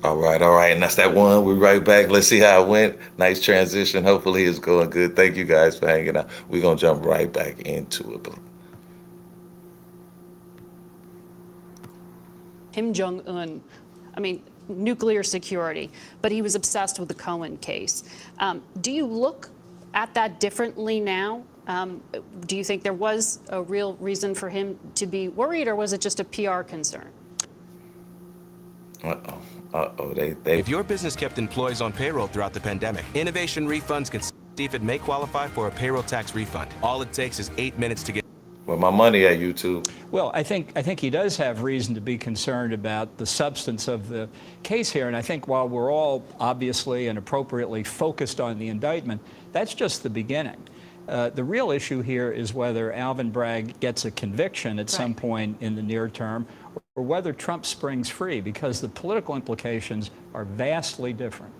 All right, and that's that one. We're right back. Let's see how it went. Nice transition. Hopefully it's going good. Thank you guys for hanging out. We're gonna jump right back into it. Kim Jong-un, I mean, nuclear security, but he was obsessed with the Cohen case. Do you look at that differently now? Do you think there was a real reason for him to be worried, or was it just a PR concern? If your business kept employees on payroll throughout the pandemic, Innovation Refunds can see if it may qualify for a payroll tax refund. All it takes is 8 minutes to get. Where my money at, YouTube? Well, I think he does have reason to be concerned about the substance of the case here. And I think while we're all obviously and appropriately focused on the indictment, that's just the beginning. The real issue here is whether Alvin Bragg gets a conviction at some point in the near term, or whether Trump springs free, because the political implications are vastly different.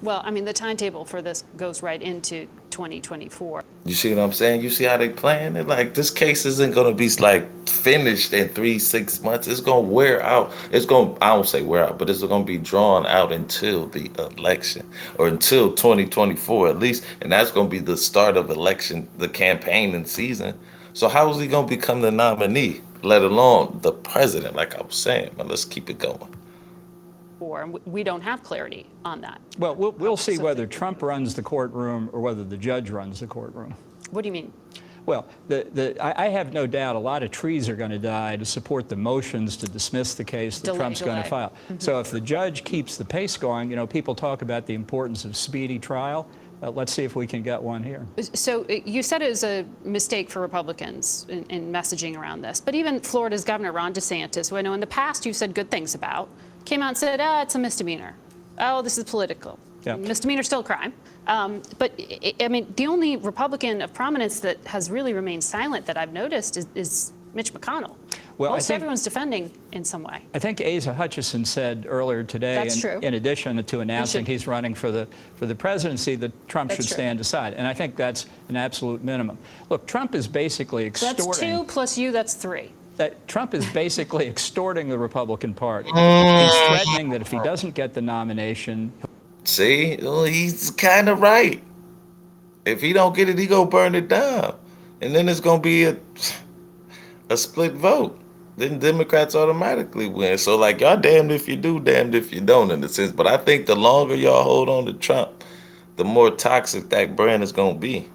Well, I mean, the timetable for this goes right into 2024. You see what I'm saying? You see how they playing it? Like, this case isn't going to be like finished in 3-6 months. It's going to wear out. It's going to, I don't say wear out, but it's going to be drawn out until the election, or until 2024 at least. And that's going to be the start of election, the campaigning season. So how is he going to become the nominee, let alone the president? Like I was saying, but let's keep it going. And we don't have clarity on that. Well, we'll see whether Trump runs the courtroom or whether the judge runs the courtroom. What do you mean? Well, I have no doubt a lot of trees are going to die to support the motions to dismiss the case that Trump's going to file. Mm-hmm. So if the judge keeps the pace going, you know, people talk about the importance of speedy trial. Let's see if we can get one here. So you said it was a mistake for Republicans in messaging around this, but even Florida's Governor Ron DeSantis, who I know in the past you said good things about, came out and said, it's a misdemeanor. Oh, this is political. Yeah. Misdemeanor, still a crime. But I mean, the only Republican of prominence that has really remained silent that I've noticed is Mitch McConnell. Well, most everyone's defending in some way. I think Asa Hutchinson said earlier today, in addition to announcing he's running for the presidency, that Trump should stand aside. And I think that's an absolute minimum. Look, Trump is basically extorting. That's 2 plus you, that's 3. That Trump is basically extorting the Republican Party. He's threatening that if he doesn't get the nomination. See, well, he's kind of right. If he don't get it, he gonna burn it down, and then it's gonna be a split vote. Then Democrats automatically win. So like, y'all damned if you do, damned if you don't, in a sense. But I think the longer y'all hold on to Trump, the more toxic that brand is gonna be.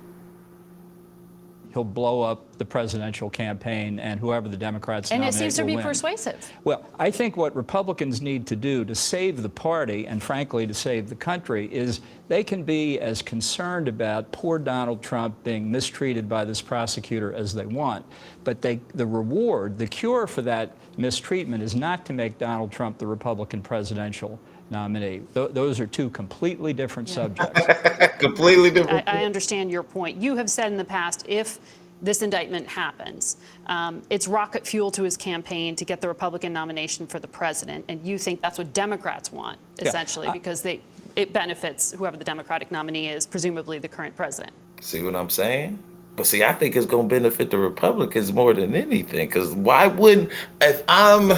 He'll blow up the presidential campaign, and whoever the Democrats nominate will win. And it seems to be persuasive. Well, I think what Republicans need to do to save the party, and frankly to save the country, is they can be as concerned about poor Donald Trump being mistreated by this prosecutor as they want. But the reward, the cure for that mistreatment is not to make Donald Trump the Republican presidential nominee. Those are 2 completely different subjects. Completely different. I understand your point. You have said in the past, if this indictment happens, it's rocket fuel to his campaign to get the Republican nomination for the president. And you think that's what Democrats want, essentially, because it benefits whoever the Democratic nominee is, presumably the current president. See what I'm saying? But see, I think it's going to benefit the Republicans more than anything. Because why wouldn't, if I'm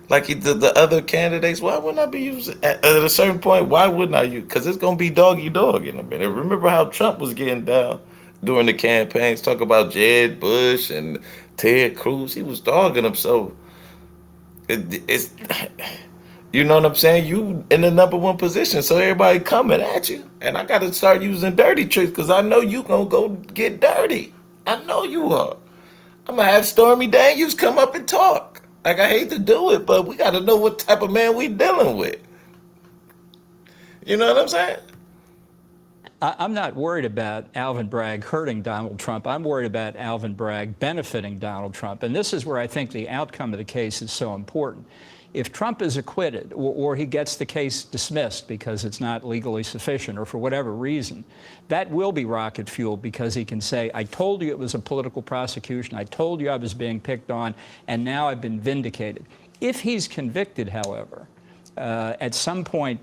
like the other candidates, why wouldn't I be using, at a certain point, why wouldn't I use? Because it's going to be doggy dog in a minute. Remember how Trump was getting down during the campaigns, talk about Jeb Bush and Ted Cruz. He was dogging them. So it's, you know what I'm saying? You in the #1 position, so everybody coming at you. And I got to start using dirty tricks because I know you going to go get dirty. I know you are. I'm going to have Stormy Daniels come up and talk. Like, I hate to do it, but we got to know what type of man we dealing with. You know what I'm saying? I'm not worried about Alvin Bragg hurting Donald Trump. I'm worried about Alvin Bragg benefiting Donald Trump. And this is where I think the outcome of the case is so important. If Trump is acquitted, or he gets the case dismissed because it's not legally sufficient or for whatever reason, that will be rocket fuel, because he can say, I told you it was a political prosecution, I told you I was being picked on, and now I've been vindicated. If he's convicted, however, at some point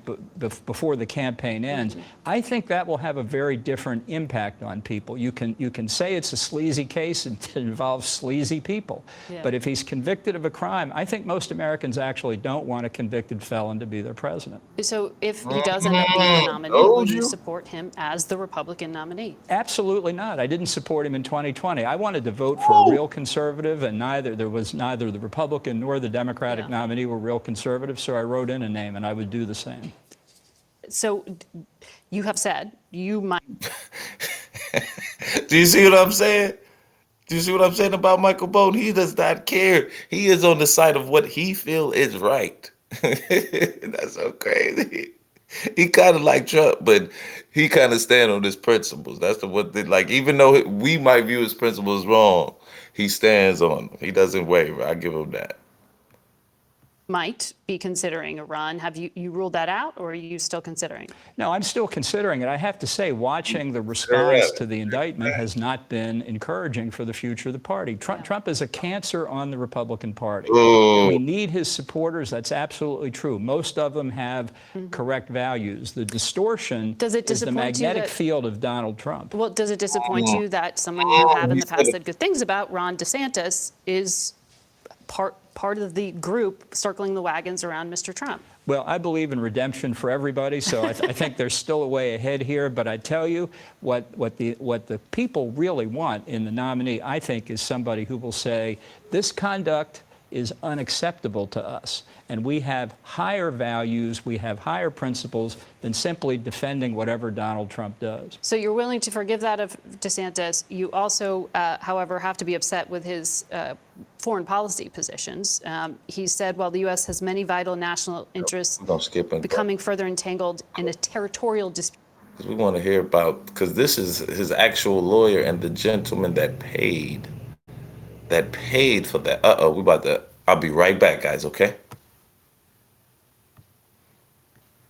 before the campaign ends, I think that will have a very different impact on people. You can say it's a sleazy case and it involves sleazy people, but if he's convicted of a crime, I think most Americans actually don't want a convicted felon to be their president. So if he does end up being the nominee, will you support him as the Republican nominee? Absolutely not. I didn't support him in 2020. I wanted to vote for a real conservative, and neither the Republican nor the Democratic nominee were real conservatives, so I wrote in a name, and I would do the same. So you have said you might. Do you see what I'm saying? Do you see what I'm saying about Michael Bone? He does not care. He is on the side of what he feels is right. That's so crazy. He kind of like Trump, but he kind of stand on his principles. That's the one thing. Like, even though we might view his principles wrong, he stands on them. He doesn't waver. I give him that. Might be considering a run. Have you ruled that out, or are you still considering? No, I'm still considering it. I have to say, watching the response to the indictment has not been encouraging for the future of the party. Trump is a cancer on the Republican Party. We need his supporters. That's absolutely true. Most of them have correct values. The distortion is the magnetic field of Donald Trump. Well, does it disappoint you that someone you have in the past said good things about, Ron DeSantis, is part of the group circling the wagons around Mr. Trump? Well, I believe in redemption for everybody, so I think there's still a way ahead here. But I tell you, what the people really want in the nominee, I think, is somebody who will say, this conduct is unacceptable to us, and we have higher values, we have higher principles than simply defending whatever Donald Trump does. So you're willing to forgive that of DeSantis. You also, however, have to be upset with his foreign policy positions. He said, while the U.S. has many vital national interests, becoming further entangled in a territorial dispute. Because we want to hear about, because this is his actual lawyer and the gentleman that paid for that. I'll be right back, guys, okay?